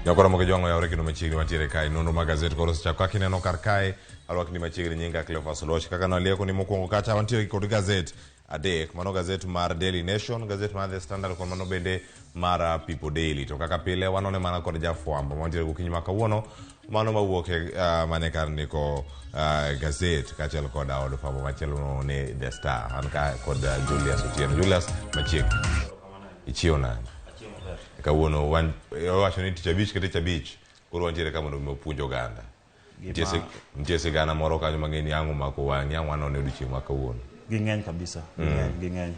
Nyakora moke jongo ya oreki no machiegni mantiere kai nonro mag gazet koro secha kaka ineno kar kae alwak ni machiegni nyinga Cleophas Oloch kaka nalieko ni mokwongo kacha wantiere kod gazet adek mano gazet mar Daily Nation, gazet mar The Standard kod mano bende mar People Daily. To kaka pile wanone mana kod jafwambo mantiere gokinyi ma kawuono mano mawuok mane kar ndiko gazet kachiel kod od fwambo machielo ne The Star an ka kod Julius Otieno. Julius machiegni ichiew nade? Kawuono wacho ni tich abich kata tich abich koro wantiere ka mondo opuonjo oganda. Nitie sigana moro kanyo mang'eni ang'o mako wang'i ang' wanone odiochieng' ma kawuono. Ging'eny kabisa, ging'eny.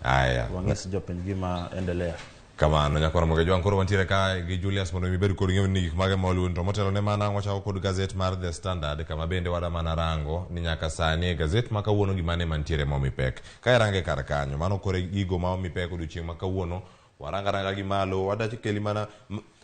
Aya. Wang'es jopenj gima endelea. Kamano nyakora moke jwang' koro wantiere ka gi Julius mondo mibed kod ng'eyo ni gik mage maoluon to motelo ne mana wachako kod gazet mar The Standard kama bende wada mana rango ni nyaka sani gazet ma kawuono gimane mantiere momi pek. Ka irange kar kanyo mano kore gigo ma omi pek odiochieng' ma kawuono waranga gi malo wadachi keli mana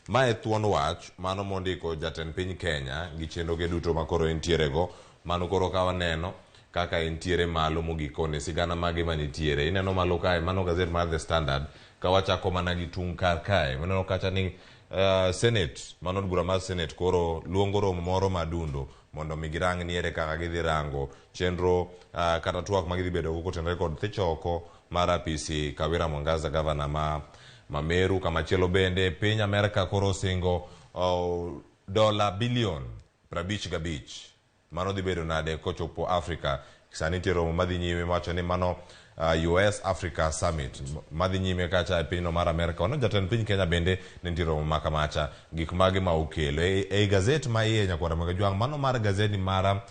mae thuon wach mano mondiko jatend piny Kenya gi chenro ge duto makoro entiere go mano koro ka waneno kaka entiere malo mogikone sigana mage manitiere ineno malo kae mano gazet mar The Standard ka wachako mana gi tung kar kae maneno kacha ni Senate mano bura mar Senate koro luongo romo moro madundo mondo migirang niere kaka gidhi rango chenro kata twak magidhi bedo go kotenore kod thichoko mar apisi Kawira Mwangaza gavana ma Meru kamachielo bende piny Amerika koro singo dola bilion 55 mano dhi bedo nade kochopo Afrika sani nitie romo madhi nyime mawacho ni mano US Africa Summit madhi nyime kacha e pinyno mar Amerika ono jatend piny Kenya bende nitie romo ma kamacha gik mage ma okelo e gazet ma iye nyakwara mag jwang' mano mar gazeti mar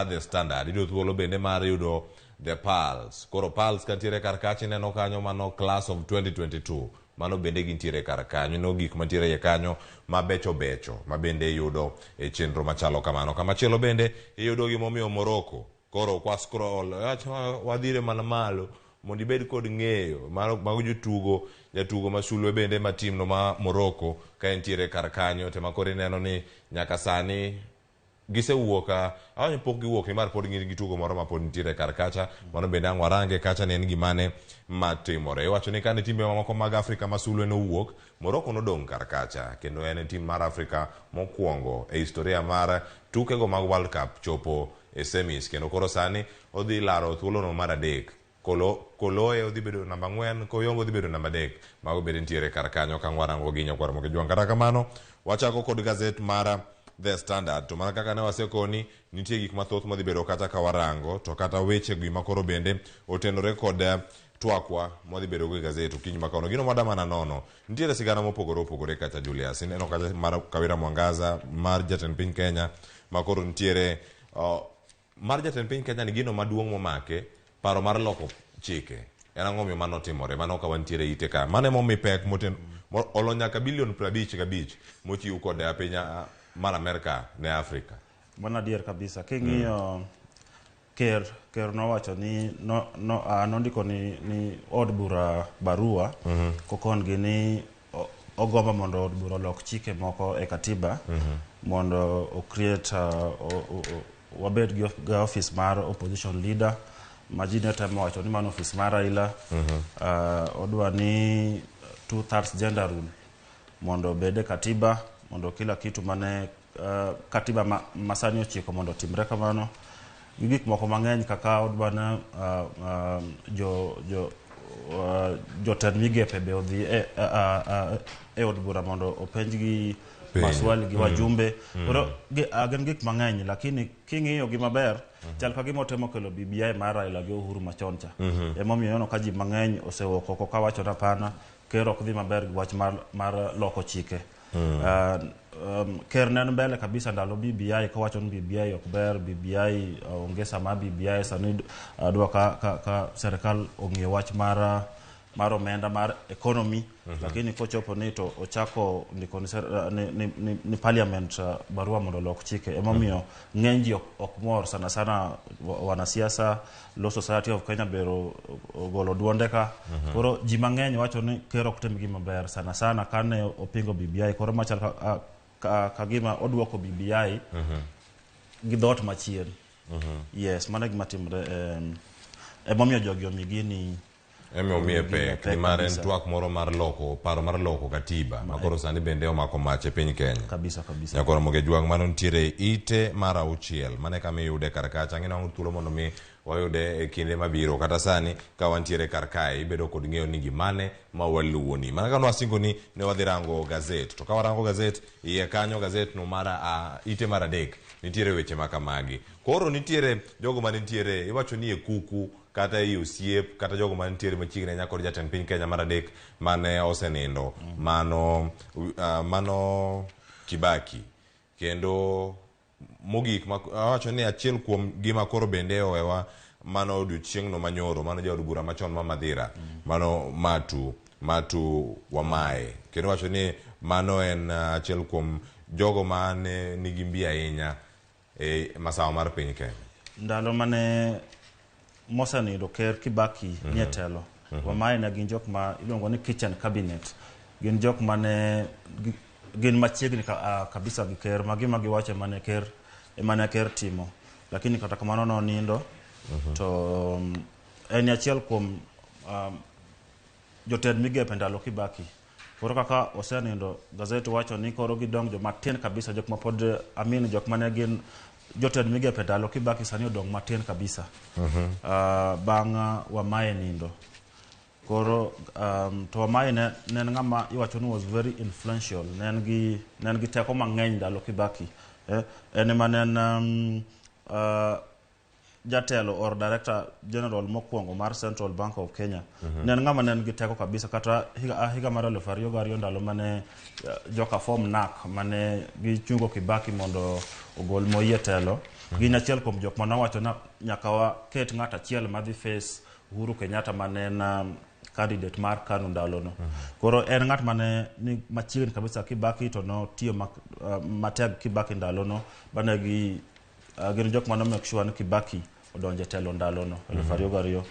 The Standard ido thuolo bende mar yudo The Pulse koro Pulse kantiere kar kachi neno kanyo mano class of 2022 mano bende gintiere kar kanyo no gik mantiere e kanyo mabecho ma bende yudo e chenro machalo kamano kamachielo bende iyudo gimomiyo Morocco koro kwa scroll wadhire mana malo mondo ibed kod ng'eyo mago jatugo masulwe bende ma timno ma Morocco ka entiere kar kanyo tema koro ineno ni nyaka sani gisewuoka awani pok giwuok ni mar pod gi tugo moro ma pod nitiere kar kacha mano bende ang' warange kacha ne en gimane matimore iwacho ni kane timbe mamoko mag Afrika masulwe nowuok Morocco nodong' kar kacha kendo en tim mar Afrika mokwongo e historia mar tukego mag World Cup chopo e semis kendo koro sani odhi laro thuolono mar adek Koloe odhi bedo namba 4 Koyongo odhi bedo namba 3 mago bende nitiere kar kanyo ka warango gi nyakwara moke jwang' kata kamano wachako kod gazet mar The Standard to mana kaka ne wasekoni nitie gik mathoth modhi bedo kata ka warango to kata weche gima koro bende otenore kod twakwa modhi bedo go e gazet okinyi makano gino mada mana nono nitiere sigana mopogore kacha Julius ineno kacha mar Kawira Mwangaza mar jatend piny Kenya makoro nitiere mar jatend piny Kenya ni gino maduong' momake paro mar loko chike en ang'o miyo mano timore mano ka wantiere ite ka mane momi pek olo nyaka bilion 55 mochiw kod piny mar Amerika ne Afrika. Mana dier kabisa king'iyo ker nowacho ni nondiko ni od bura barua kokon gi ni ogomba mondo od bura lok chike moko e katiba mondo o create wabed gi office mar opposition leader majine temo wacho ni mano office mar Raila odwa ni 2/3 gender rule mondo bede katiba mondo kila kitu mane katiba masani ochiko mondo timre kamano gik moko mang'eny kaka odwana jotend migepe be odhi e od bura mondo openj gi maswali gi wajumbe koro gin gik mang'eny lakini king'iyo gi maber chal ka gima otemo kelo BBI mar Raila gi Uhuru machon cha emomiyo neno ka ji mang'eny osewuok oko ka wacho na pana ker ok dhi maber gi wach mar loko chike ker nen mbele kabisa ndalo BBI ka wacho ni BBI ok ber BBI ongesa ma BBI sani dwa ka serikal ong'iyo wach mar omenda mar economy lakini kochopo ni to ochako ndiko ni parliament barua mondo lok chike emomiyo ng'eny ji ok mor sana wanasiasa Law Society of Kenya bero golo duonde ka koro ji mang'eny wacho ni ker ok tim gima ber sana kane opingo BBI koro machal ka gima odwoko BBI gi dhot machien yes mana gima timre emomiyo jogi omigi ni eme omie pek ni mar en twak moro mar loko paro mar loko katiba makoro sani bende omako mach e piny Kenya kabisa nyakoro moge jwang mano nitiere ite mar 6 mane kama iyude kar kacha ng'ina thuolo mondo mi wayude e kinde mabiro kata sani ka wantiere kar kae ibedo kod ng'eyo ni gimane ma waluoni mana ka nwasingo ni ne wadhi rango gazet to ka warango gazet iye kanyo gazet no mara ite mar 3 nitiere weche makamagi koro nitiere jogo mane nitiere iwacho ni e kuku kata i osiep kata jogo mane nitiere machiegni nyaka kod jatend piny Kenya mar 3 mane osenindo mano Kibaki kendo mogik awacho ni achiel kuom gima koro bende owewa mano odiochieng'no manyoro mano jaod bura machon ma Madhira mano Matu Wamae kendo wacho ni mano en achiel kuom jogo mane nigi mbi ahinya e masawa mar piny Kenya ndalo mane mosenindo ker Kibaki nie telo Wamae ne gin jok ma iluongo ni kitchen cabinet gin jok mane gin machiegni kabisa gi ker magima giwacho mane ker timo lakini kata kamano no nindo to en achiel kuom jotend migepe ndalo Kibaki koro kaka osenindo gazet wacho ni koro gidong jo matin kabisa jok ma pod jok mane gin jotend migepe ndalo Kibaki sani odong matin kabisa bang' Wamae nindo koro to Wamae ne ng'ama iwacho ni was very influential nen gi teko mang'eny ndalo Kibaki en manen jatelo or director general mokwongo mar Central Bank of Kenya nen ng'ama nen gi teko kabisa kata higa mar 2002 ndalo mane joka form NAK mane gichungo Kibaki mondo ogol Moi telo gin achiel kuom jok manowacho na nyaka waket ng'at achiel madhi face Uhuru Kenyatta mane na candidate mar KANU ndalo no koro en ng'at mane ni machiegni kabisa Kibaki to no tiyo matek Kibaki ndalo no bane gin jok mano make sure ni Kibaki odonje telo ndalo no 2002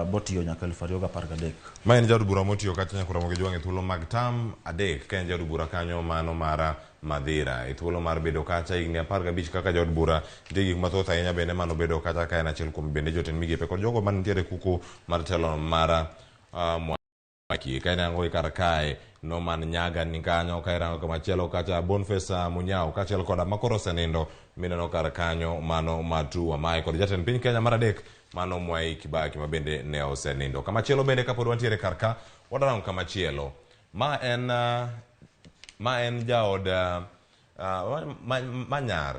botiyo nyaka 2013 ma en jaod bura motiyo kata nyakora moge jwang' e thuolo mag tam 3 ka en jaod bura kanyo mano mara Madhira e thuolo mar bedo kacha higni 15 kaka jaod bura nitie gik mathoth ahinya bende mano bedo kacha ka en achiel kuom bende jotend migepe kod jogo man nitiere kuku mar telo mara Mwaki ka irango kar kae no man Nyaga ni kanyo ka irango kamachielo kacha Boniface Munyao kachiel koda makoro osenindo mineno kar kanyo mano Matu Wamae kod jatend piny Kenya mar 3 mano Mwai Kibaki ma bende ne osenindo kamachielo bende kapod wantiere kar ka wadarango kamachielo ma en jaod manyar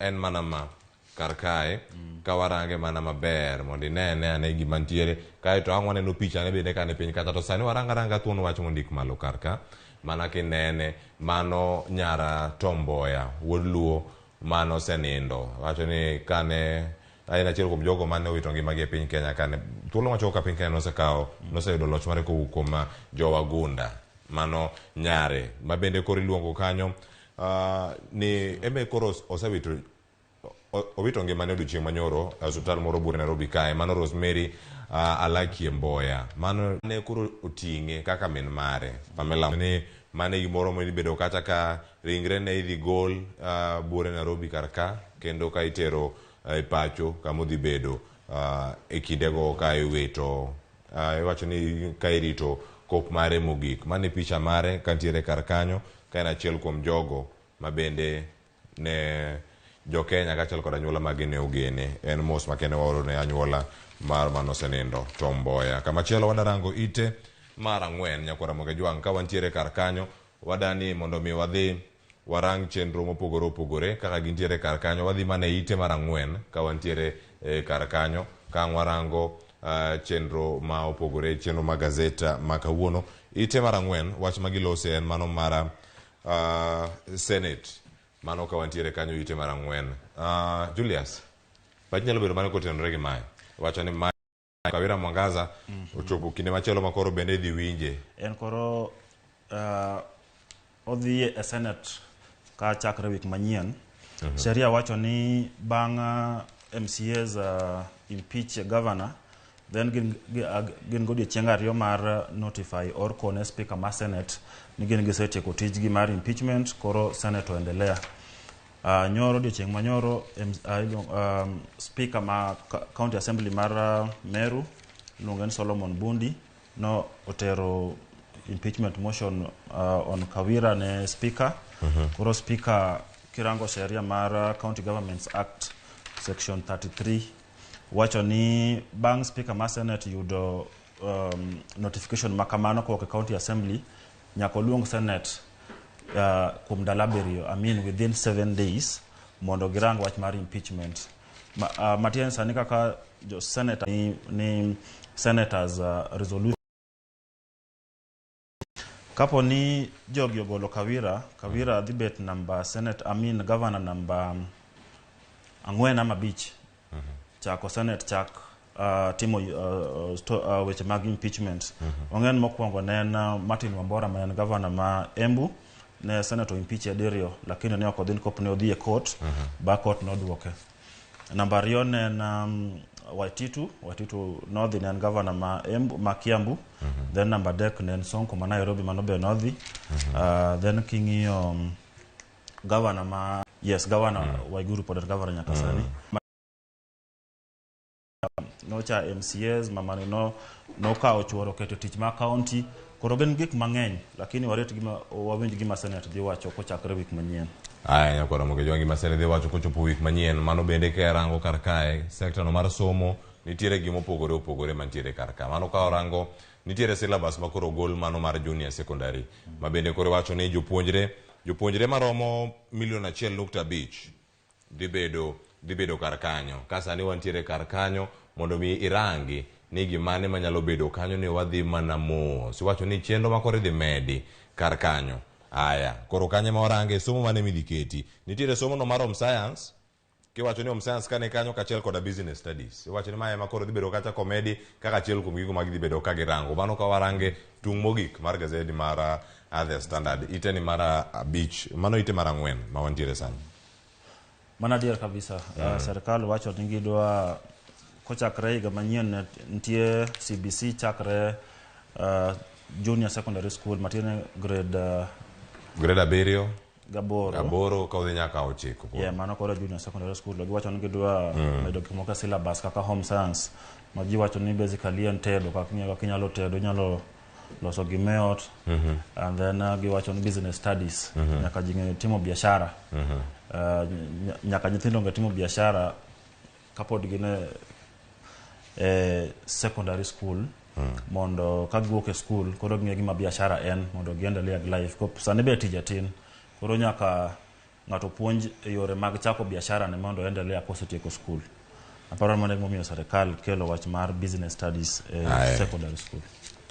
en mana ma kar kae ka warange mana maber mondo inene ane gima ntiere kae to ang' waneno picha ne bende kane piny kata to sani waranga thuon wach mondik malo kar ka mana kinene mano nyara Tom Mboya wuod Luo mano senindo wacho ni kane aina achiel kuom jogo mane owito ngimagi e piny Kenya kane thuolo machopo ka piny Kenya noseyudo loch mare kowuok kuom jowagunda mano nyare ma bende koro iluongo kanyo ni eme koro owito ngimane odiochieng' manyoro e osiptal moro bur Nairobi kae mano Rosemary Alakie Mboya mano ne koro oting'e kaka min mare Pamela ni mane gimoro mibedo kata ka ringre ne idhi gol bur Nairobi kar ka kendo ka itero e pacho kama odhi bedo e kindego ka iwito iwacho ni ka irito kok mare mogik mane picha mare kantiere kar kanyo ka en achiel kuom jogo ma bende ne jo Kenya kachiel kod anyuola magi ne ogene en mos makende waoro ne anyuola mar manosenindo Tom Mboya kamachielo wadarango ite mar 4 nyakora moge jwang' ka wantiere kar kanyo wadani mondo mi wadhi warang chenro mopogore opogore kaka gintiere kar kanyo wadhi mane ite mar 4 ka wantiere kar kanyo ka warango chenro ma opogore chenro ma gazeta ma kawuono ite mar 4 wach magilose en mano mara Senate mano ka wantiere kanyo ite mar 4 Julius nyalo bedo mane kotenore gi mae wacho ni mae Kawira Mwangaza ochopo kinde machielo makoro bende idhi winje en koro odhi e Senate ka chakre wik manyien sheria wacho ni bang' MCAs impeach governor then gin godiochieng' 2 mar notify or kone speaker ma Senate ni gin gisetieko tijgi mar impeachment koro Senate oendelea nyoro odiochieng' manyoro speaker ma county assembly mar Meru luongo ni Solomon Bundi no otero impeachment motion on Kawira ne speaker. Koro speaker kirango sheria mar County Governments Act section 33 wacho ni bang speaker ma Senate yudo notification makamano ko County Assembly nyako luong Senate kum dala beriyo, within 7 days mondo girang wach mar impeachment. Matien sani kaka jo Senate ni Senators resolution kapo ni jogi ogolo Kawira dhibet number Senate governor number 4 ama 5 chako Senate chak timo weche mag impeachment. Ongen mokwongo ne en Martin Wambora ma en governor ma Embu ne Senate impeach Aderio lakini ne okodhin kop ne odhi e court ba court noduoke. Namba 2 ne en Waititu nodhi ne en governor ma Kiambu. Then number 3 ne en Sonko ma Nairobi manobe nodhi. Then king'iyo governor Waiguru pod en governor nyaka sani. Nocha MCAs mamani no kawo chuoro keto tich ma county. Koro gin gik mang'eny lakini wawinj gima Senate dhi wacho kochakre wik manyien. Aya nyakora moge jwangi ma Senate dhi wacho kochopo wik manyien. Mano bende ke rango kar kae sekta no mar somo nitiere gimo opogore mantiere kar ka. Mano ka orango nitiere syllabus ma koro gol mano mar junior secondary ma bende koro wacho ni jopuonjre maromo 1.5 million dhi bedo kar kanyo. Ka sani wantiere kar kanyo mondo mi irangi ni gimane manyalo bedo kanyo ni wadhi mana mos. Wacho ni chenro ma koro dhi medi kar kanyo. Aya, koro kanye ma orange somo mane midiketi. Nitiere somo no mar home science. Kiwacho ni home science kane kanyo kachiel koda business studies. Wacho ni mae ma koro dhi bedo kacha komedi kaka achiel kuom gigo mag dhi bedo ka girango. Mano ka warange tung' mogik mar gazeti mar The Standard. Ite ni mar 5. Mano ite mar 4 ma wantiere sani. Mana dier kabisa. Serikal wacho ni gidwa kochakre higa manyien nitie CBC chakre junior secondary school matine grade 7 Gaboro ka odhi nyaka 9. Mano koro junior secondary school giwacho ni gidwa medo kimoka syllabus kaka home science ma giwacho ni basically en tedo kaka inyalo tedo, inyalo loso gimeot. And then giwacho ni business studies nyaka jinge timo biashara. Nyaka nyithindo ngetimo biashara kapod gine secondary school mondo ka giwuok e school koro ging'e gima biashara en mondo giendelee gi life. Sani be tije tin koro nyaka ng'ato puonj e yore mag chako biashara ne mondo endelee kosetieko school. Aparo mane momiyo serikal kelo wach mar business studies secondary school.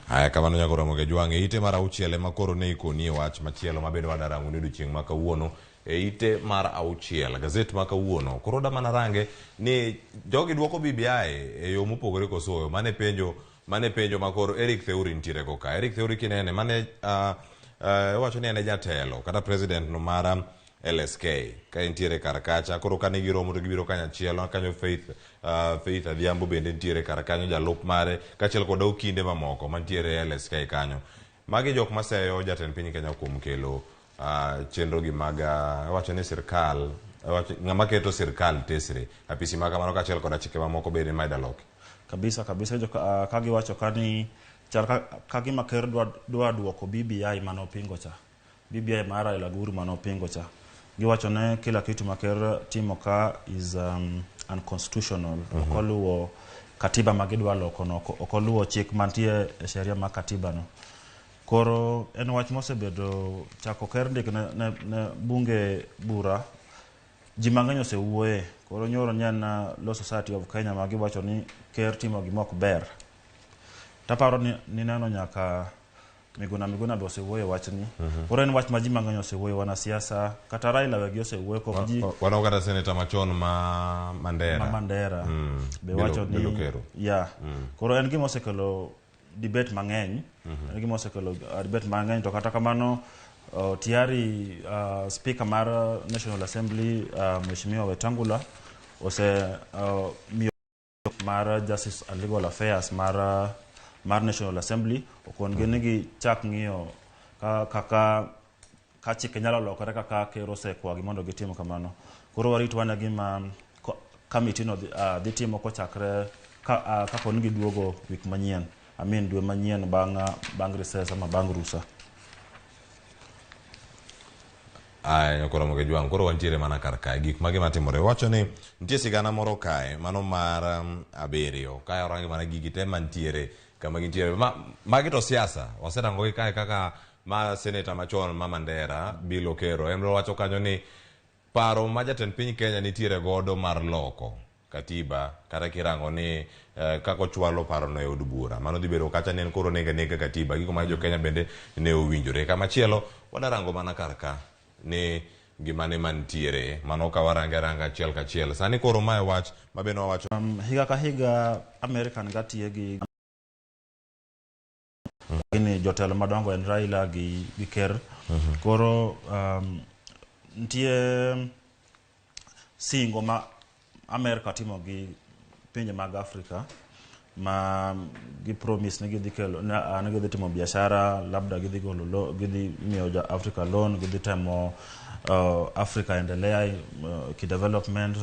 Aya kamano nyakoro moge jwange ite mar 6 ma koro ne ikoni wach machielo mabedo wadarango ni odiochieng' ma kawuono ite mar 6 gazet ma kawuono koro da mana range ni jogi duoko BBI e yo mopogore koso mane penjo ma koro Eric Theuri ntiere go ka. Eric Theuri kinene mane wacho ni ene jatelo kata president no mara LSK ka ntiere kar kacha koro kane giromo to gibiro kanya chielo kanyo Faith Adhiambo bende ntiere kar kanyo jalup mare kachiel kod okinde mamoko mantiere LSK kanyo. Magi jok maseyo jatend piny Kenya kuom kelo chenro gi mag wacho ni sirkal ng'ama keto sirkal tesre apisi ma kamano kachiel kod chike mamoko bende maidalok kabisa ka giwacho kani ka gima ker dwa duoko BBI manopingo cha BBI mara Raila Guru manopingo cha. Giwacho ne kila kitu maker timo ka is unconstitutional. Okoluwo katiba magidwa loko no, okoluwo chik mantie e sheria ma katiba no. Koro en wach mosebedo chako ker ndik ne bunge bura ji mang'eny osewuoye. Koro nyoro nyen Law Society of Kenya magiwacho ni ker timo gimok ber. Taparo ni neno nyaka Miguna be osewuoye wachni. Koro en wach ma ji mang'eny osewuoye, wana siasa kata Raila wegi osewuoye ko ji wana kata senator machon ma Mandera be wacho ni koro en gima osekelo debate mang'eny. En gima osekelo debate mang'eny to kata kamano tiari speaker mar National Assembly Mheshimiwa Wetangula miyo mar Justice and Legal Affairs mar National Assembly okon gene gi chak ng'iyo ka chike nyalo lokore kaka ker osekwa gi mondo gitimo kamano. Koro warito wana gima committee no dhi timo kochakre kapo ni giduogo wik manyien, dwe manyien bang' recess ama bang' rusa. Nyakora Moge Jwang, koro wantiere mana kar kae gik mage matimore. Wacho ni nitie sigana moro kae, mano mar 7 kae orangi mana gigi te mantiere kama gintiere. Magi to siasa, waserangogi kae kaka ma seneta machon ma Mandera Bill Okero en wacho kanyo ni paro ma jatend piny Kenya nitiere godo mar loko katiba kata kirango ni kako chwalo paro no e od bura, mano dhi bedo kacha nen koro nega katiba gigo ma jo Kenya bende ne owinjore. Kama chielo wadarango mana kar ka ni gimane mantiere, mano ka waranga achiel kachiel. Sani koro mae wach mabende wawacho higa ka higa American gatie gi ni jotelo madongo en Raila gi Ker. Koro nitie singo ma America timo gi pinje mag Afrika ma gi promise ni gidhi kelo ne gidhi timo biashara, labda gidhi golo gidhi miyo Africa loan, gidhi temo Africa endelea ki development,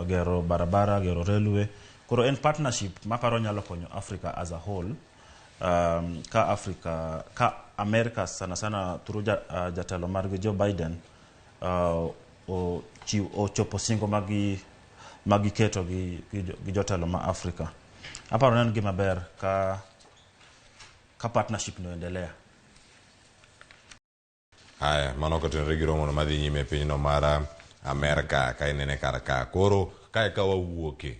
gero barabara, gero railway. Koro en partnership maparo nyalo konyo Africa as a whole. Ka America sana through jatelo margi Joe Biden o chopo singo magi keto gi jotelo ma Africa. Aparo nen gima ber ka partnership no endelea. Mano kotenore gi romo no madhi nyime piny no mar Amerika ka inene kar ka. Koro kae ka wawuoke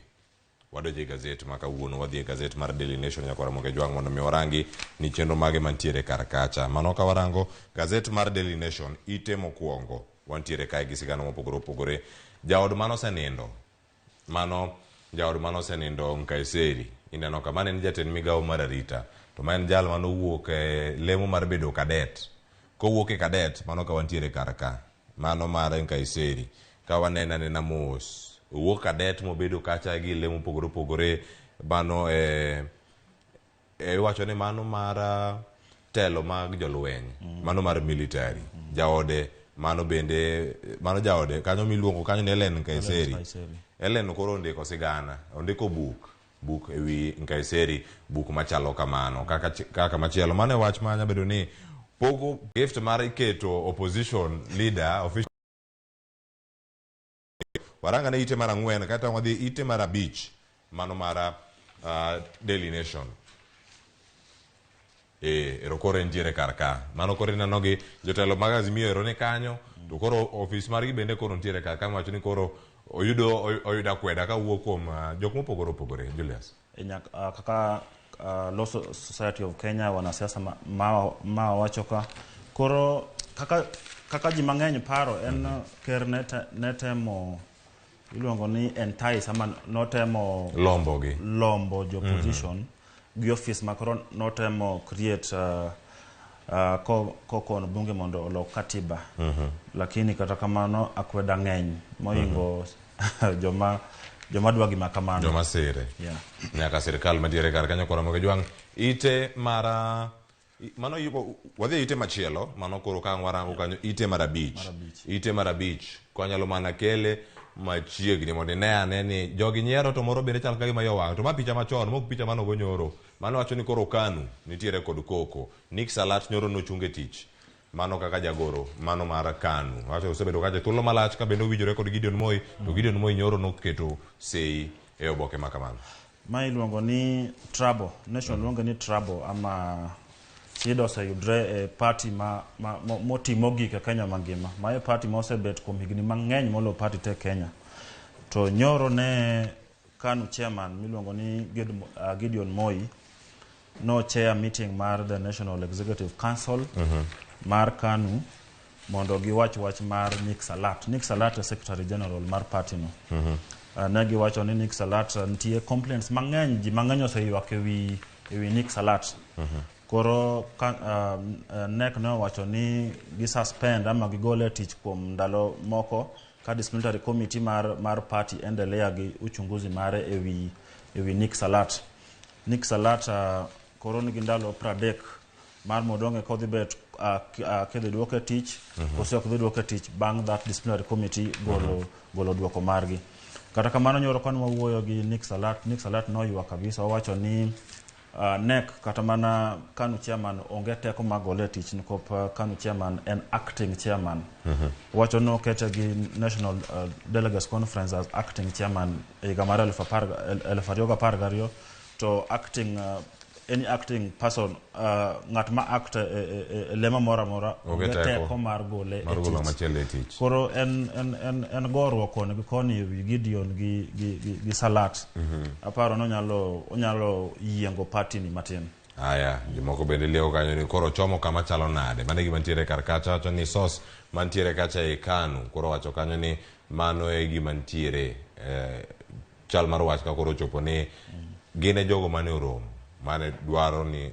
wadoje gazet ma kawuono, wadhi e gazet mar Daily Nation Nyakora Moge Jwang mondo mi warangi ni chenro mage mantiere kar kacha. Mano ka warango gazet mar Daily Nation ite mokwongo wantiere kae gi sigana mopogore opogore. Jaod mano senindo Nkaiseri ineno ka mane ni jatend migawo mar arita, to man jal mano wuok e lemo mar bedo kadet. Kowuok e kadet mano ka wantiere kar ka, mano mar Nkaiseri ka wanena mos wuok kadet mobedo kacha gi lemo pogore opogore. Mano wacho ni mano mar telo mag jolweny, mano mar military. Jaode mano jaode kanyo miluongo kanyo ne Ellen Nkaiseri. Ellen koro ondiko sigana, ondiko buk ewi Nkaiseri, buk machalo kamano kaka machielo. Mano e wach manya bedo ni pogo gift mar iketo opposition leader official waranga ne ite mar 4 kata wadhi ite mar 5, mano mar Daily Nation. Ero koro entiere kar ka, mano koro ineno gi jotelo mag Azimio ero ne kanyo, to koro office margi bende koro ntiere kar ka. Wacho ni koro oyuda kweda ka wuok kuom jok mopogore opogore. Julius kaka Law Society of Kenya, wanasiasa ma wacho ka koro kaka ji mang'eny paro en Ker netemo iluongo ni entice ama notemo lombo jo position gi office makoro notemo create kokono bunge mondo olok katiba. Lakini kata kamano akweda ng'eny moingo joma dwa gima kamano, joma sire nyaka sirkal madiere kar kanyo. Nyakora Moge Jwang ite mara mano wadhi ite machielo, mano koro ka warango kanyo ite mar 5 kwanyalo mana kele machiegni mondo ne ane ni jogi nyiero to moro bende chal ka gima yo wang', to ma picha machon mok picha mano go nyoro. Mano wacho ni koro KANU nitiere kod koko. Nick Salat nyoro nochunge tich, mano kaka jagoro mano mar KANU. Wacho osebedo kacha thuolo malach ka bende owinjore kod Gideon Moi, to Gideon Moi nyoro noketo sei e oboke ma kamano. Ma iluongo ni Trouble Nation, luongo ni Trouble ama Sido sayudre e party motimo gik Kenya mangima. Ma e party mosebet kuom higni mang'eny molo party te Kenya. To nyoro ne KANU chairman miluongo ni Gideon Moi no chair meeting mar the National Executive Council mar KANU mondo giwach wach mar Nick Salat. Nick Salat e Secretary General mar party no. Ne giwacho ni Nick Salat nitie complaints mang'eny, ji mang'eny oseywak ewi Nick Salat. Koro NEC ne wacho ni gisuspend ama gigole tich kuom ndalo moko ka disciplinary committee mar party endelea gi uchunguzi mare ewi Nick Salat. Nick Salat koro nigi ndalo 30 mar modonge kodhi bet kedhi duoke tich kose ok dhi duoke tich bang' that disciplinary committee golo duoko margi. Kata kamano nyoro kan wawuoyo gi Nick Salat noyua kabisa, owacho ni NEC kata mana KANU chairman onge teko magole tich nikop KANU chairman en acting chairman. Wacho no kete gi National Delegates Conference as acting chairman e higa mar 2012 to acting any acting person ngat ma act lema mora onge teko mar gole e tich. Koro en gorruok koni gi koni wi Gideon gi Salat. Aparo no onyalo yiengo party ni matin. Aya, jomoko bende leo kanyo ni koro chomo kama chalo nade. Mane gima ntiere kar kacha wacho ni sos mantiere kacha e KANU. Koro wacho kanyo ni mano e gima ntiere chal mar wach ka koro chopo ni gine jogo mane oromo. Mane dwaro ni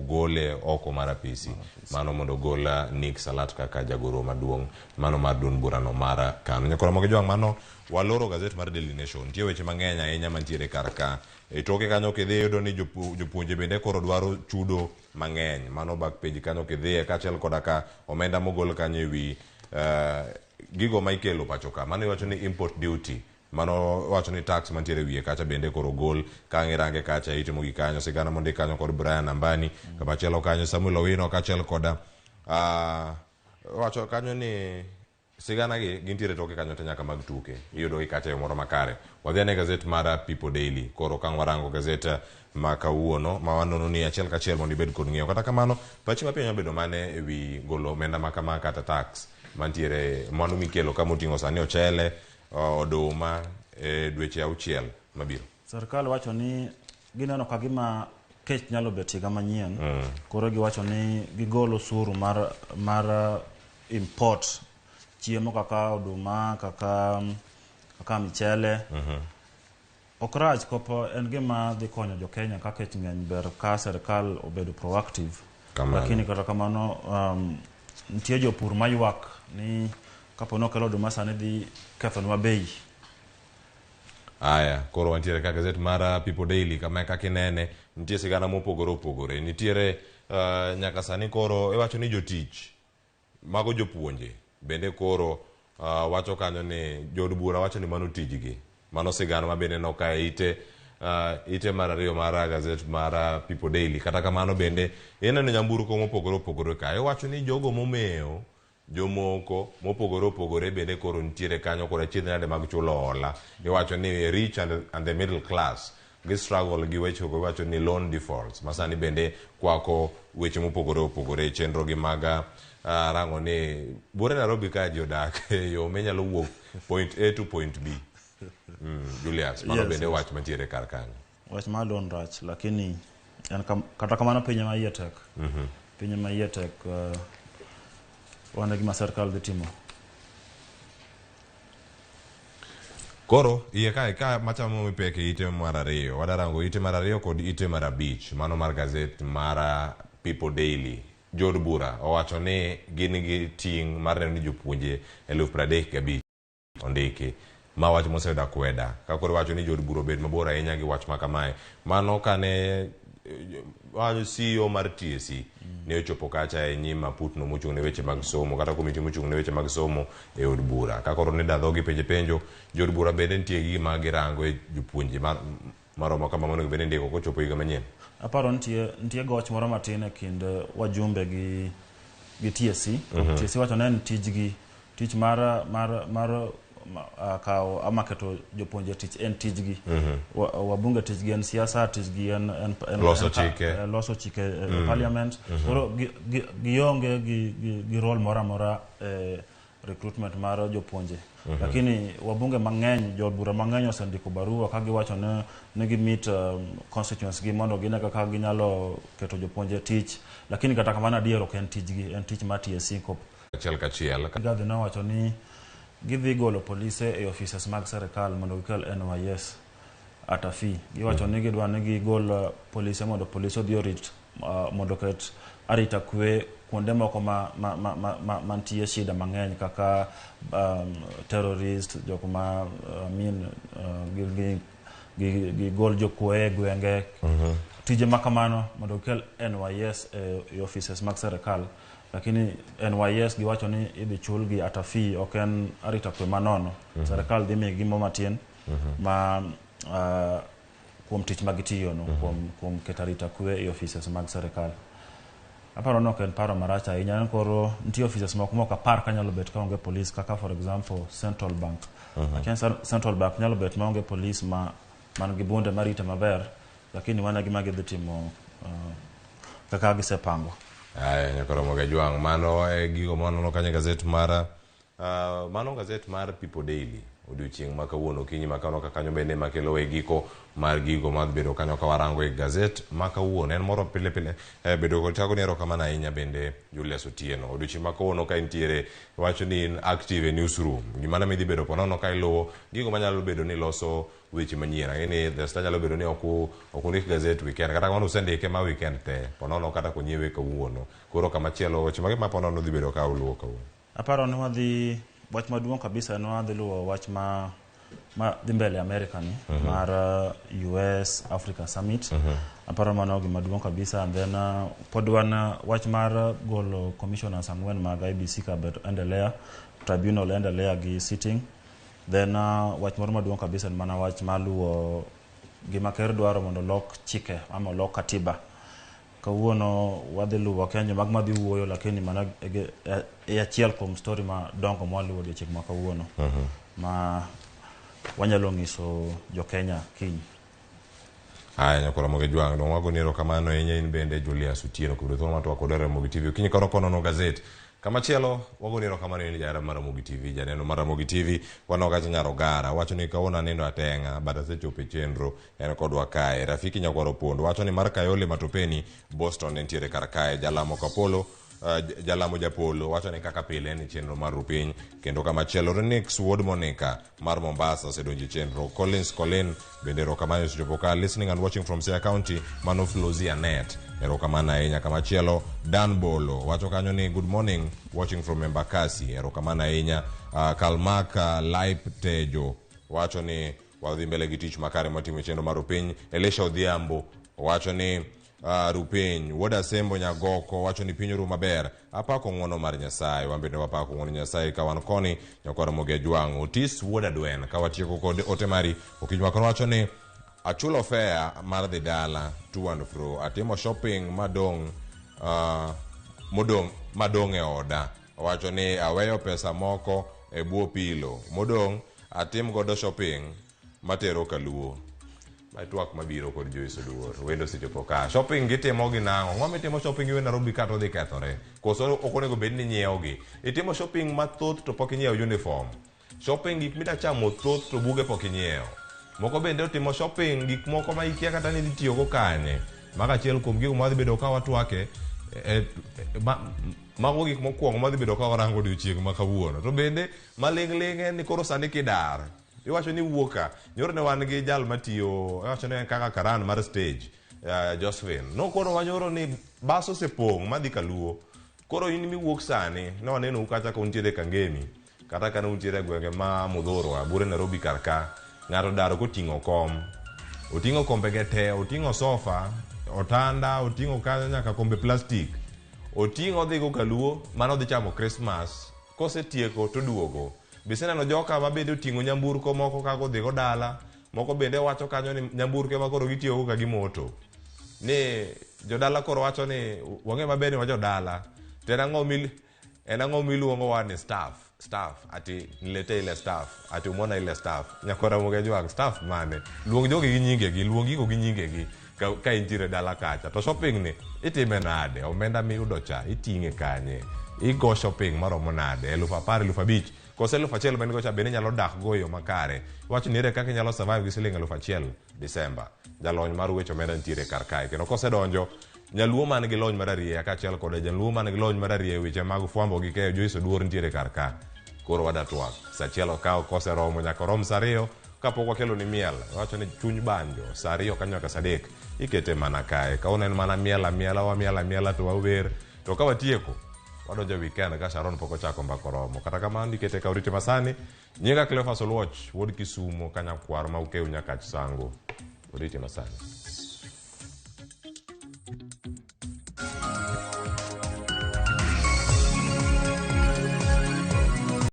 gole oko mar apisi. Mano mondo gola Nick Salat kaka jagoro maduong'. Mano mar duond burano mara KANU. Nyakoro moge joang' mano waloro gazet mar Daily Nation. Nitie weche mang'eny ahinya mantiere kar ka. E toke kanyo kidhi yudo ni jopuonje bende koro dwaro chudo mang'eny. Mano back page kanyo kidhi kaachiel koda ka omenda mogol kanyo ewi gigo ma ikelo pacho ka. Mano iwacho ni import duty. Mano wacho ni tax mantiere wiye kacha bende koro gol kangi range kacha itimo gi kanyo sigana mondi kanyo kod Brian Ambani kama chelo kanyo Samuel Owino kachiel koda wacho kanyo ni sigana gi gintiere toke kanyo te nyaka mag tuke iyudo gi kacha moro makare. Wadhiane gazet mara People Daily koro kang warango gazet ma kawuono ma wanono ni achiel kachiel mondo ibed kod ng'eyo. Kata kamano pachi mapiyo nyalo bedo mane ewi golo omenda makama kata tax mantiere mwandu mikelo kama oting'o sani ochele oduma dweche 6 mabiro. Serikal wacho ni gineno ka gima kech nyalo bet higa manyien. Koro giwacho ni gigolo osuru mar import chiemo kaka oduma kaka michele. Okraj kopo en gima dhi konyo jo Kenya ka kech ng'eny ber ka serikal obedo proactive. Lakini kata kamano nitie jopur mayuak ni kapono kelo oduma sani dhi kethonwa bei. Aya, koro wantiere ka gazet mara People Daily kama kaka inene nitie sigana mopogore opogore. Nitiere nyaka sani koro iwacho ni jotich mago jopuonje bende koro wacho kanyo ni jod bura wacho ni mano tijgi. Mano sigana ma bende no ka ite mar ariyo mara gazet mara People Daily. Kata kamano bende ineno nyamburko mopogore opogore ka iwacho ni jogo momeo jomoko mopogore opogore bende koro ntiere kanyo kora chiedhnade mag chulo hola. Iwacho ni rich and the middle class gi struggle gi weche go iwacho ni loan defaults. Masani bende kwako weche mopogore opogore chenro gi maga rango ni bure Nairobi ka jodak yo menyalo wuok point A to point B. Julius, mano bende wach mantiere kar kanyo. Wach ma loan rach lakini kata kamano pinye ma iye tek. Pinye ma iye tek wana gima serikal dhi timo. Koro iye ka machamo mipeke ite mar ariyo wadarango ite mar ariyo kod ite mar abich mano mar gazet mara People Daily. Jod bura owacho ni gin gi ting' mar neno ni jopuonje 35,000 ondiki ma wach moseyudo kweda ka koro wacho ni jod bura obed mabor ahinya gi wach makamae. Mano kane CEO mar TSC ne ochopo kacha e nyima Putno mochung' ne weche mag somo kata komiti mochung' ne weche mag somo e od bura ka koro ne dadho gi penjo jod bura bende nitie gi ma girango e jopuonje maromo kama mondo bende ndiko kochopo higa manyien. Aparo nitie goch moro matin e kind wajumbe gi TSC. TSC wacho ne tijgi tich mar kao ama keto jopuonje tich en tijgi. Wabunge tijgi en siasa, tijgi en loso chike parliament. Koro gionge gi role mora recruitment mar jopuonje. Lakini wabunge mang'eny jod bura mang'eny osendiko barua ka giwacho ne gi meet constituents gi mondo gine kaka ginyalo keto jopuonje tich. Lakini kata kamano adier ok en tijgi, en tich mar TSC kop. Kachiel. Gadhi nowacho ni gidhi golo polise e offices mag serikal mondo gikel NYS ata fee. Giwacho ni gidwa ni gigol polise mondo polise odhi orit mondo ket arita kwe kuonde moko mantie shida mang'eny kaka terrorist joko ma gigol jokwoye gwenge. Tije makamano mondo gikel NYS e offices mag serikal. Lakini NYS giwacho ni idhi chul gi ata fee ok en arita kwe manono. Serikal dhi mi gimo matin ma kuom tich magitiyo no kuom ketarita kwe e offices mag serikal. Aparo no ken paro marach ahinya koro nitie offices moko mok apar kanyalo bet kaonge police kaka for example Central Bank. Central Bank nyalo bet maonge police man gi bunde marita maber, lakini wana gima gidhi timo kaka gisepango. Nyakoro Gajwang', mano e gigo manono kanye gazet mar mano gazet mar People Daily odiochieng' ma kawuono kinyi makano kanyo bende makelo e giko mar gigo mag bedo kanyo ka warango e gazet ma kawuono en moro pile bedo ko tago ni erokamano ahinya bende Julius Otieno odiochieng' ma kawuono ka intiere wacho ni in active e newsroom gimana midhi bedo ponono ka iluwo gigo manyalo bedo ni loso weche manyien ng'eni The Star nyalo bedo ni okundik gazet weekend kata kamano usendike ma weekend te ponono kata kunyiewe kawuono koro kamachielo weche mage ma ponono dhi bedo ka uluwo kawuono. Aparo ni wadhi wach maduong' kabisa en wadhi luwo wach ma dhi mbele America ni mar US Africa Summit. Aparo mano gima duong' kabisa, and then pod wan wach mar golo commissioners ang'wen mag IBC ka bet endelea, tribunal endelea gi sitting. Then wach moro maduong' kabisa en mana wach maluwo gima ker dwaro mondo lok chike ama lok katiba. Kawuono wadhi luwo kenyo mag madhi wuoyo, lakini mana e achiel kuom story ma dongo mwaluwo odiochieng' ma kawuono ma wanyalo ng'iso jo Kenya kiny. Nyakoro Gajwang', don wago ni erokamano ahinya in bende Julius Otieno kuom thuolo ma twak kodere Ramogi TV kinyi kono ponono gazet. Kamachielo wago ni erokamano in jara mar Ramogi TV, janeno mar Ramogi TV wanogacha Nyarogara wacho ni kawuono anindo atenga but asechopo e chenro en kodwa kae. Rafiki Nyakwaro Pondo wacho ni mar Kayole Matopeni Boston entiere kar kae. Jalamo Kapolo Jalamo Japolo wacho ni kaka pile ni chenro mar Rupiny kendo kamachielo Renix Wuod Monica mar Mombasa osedonjo chenro. Collins Colin bende erokamano osechopo ka, listening and watching from Siaya County mano Flozia Net erokamano ahinya. Kamachielo Dan Bolo wacho kanyo ni good morning watching from Embakasi erokamano ahinya. Kalmaka Laip Tejo wacho ni wadhi mbele gi tich makare matimo chenro mar Rupiny. Elisha Odhiambo wacho ni Rupiny. Wuod Asembo Nyagoko wacho ni piny ru maber, apako ng'wono mar Nyasaye. Wambende wapako ng'wono Nyasaye ka wan koni. Nyakwaro Gajwang'. Otis Wuod Adwen ka watieko kod ote mari okinyi kono wacho ni achulo fare mar dhi dala to and fro, atimo shopping madong' e oda. Wacho ni aweyo pesa moko e buo pilo modong' atim godo shopping matero kaluo. Twak mabiro kod Joyce Oduor wendo sechopo ka. Shopping gitimo gi nang'o? Ng'ama itimo shopping i Nairobi kata odhi kethore koso ok onego bed ni nyiewo gi. Itimo shopping mathoth to pok inyiewo uniform. Shopping gik mitachamo thoth to buge pok inyiewo. Moko bende otimo shopping gik moko ma ikia kata ni dhi tiyogo kanye. Maka achiel kuom gigo madhi bedo ka watwake mago gik mokwongo madhi bedo ka warango odiochieng' ma kawuono. To bende maling' en ni koro sani kidar iwacho ni wuoka nyoro ne wan gi jal matiyo iwacho ni kaka karan mar stage Josephine no koro wanyoro ni bas osepong' madhi kaluo. Koro in miwuok sani ne waneno kata ka untiere Kangemi kata ka untiere gwenge ma Mudhurwa bure Nairobi karka, ng'ato daro koting'o kom, oting'o kombege te, oting'o sofa, otanda, oting'o kanyo nyaka kombe plastic, oting'o dhigo kaluo mano dhi chamo Christmas. Kosetieko to duogo. Biseneno joka mabende oting'o nyamburko moko kako dhigo dala, moko bende wacho kanyo ni nyamburke ma koro gitiyogo ka gimoto. Ni jodala koro wacho ni wang'e maber ni wa jodala to en ang'o miluongo wa ni staff ati nilete ile staff ati umona ile staff. Nyakwaro Gajwang', staff mane? Luong jogi gi nyingegi, luong gigo gi nyingegi ka intiere dala kacha. To shopping ni itime nade? Omenda miyudo cha iting'e kanye? Igo shopping maromo nade? 10,000 5,000 kose 1,000 bende gocha bende nyalo dak goyo makare. Wacho ni ere kaka nyalo survive gi siling 1,000 Disemba. Jalony mar weche omenda ntiere kar kae kendo kose donjo nyaluo man gi lony mararieya kaachiel kod jaluo man gi lony mararieya weche mag fwambo gi keyo Joyce Oduor ntiere kar ka. Koro wadatwak sa achiel ka kose romo nyaka rom sa 2 kapok wakelo ni miel. Wacho ni chuny banjo sa 2 kanyo nyaka sa 3 ikete mana kae. Kauna en mana miela to wawer to ka watieko wadonjo weekend ka Sharon pok ochako mbako romo. Kata kamano ikete ka urite masani. Nyinga Cleophas Oluoch wuod Kisumo ka Nyakwaro ma ukeu nyaka Sango. Urite masani.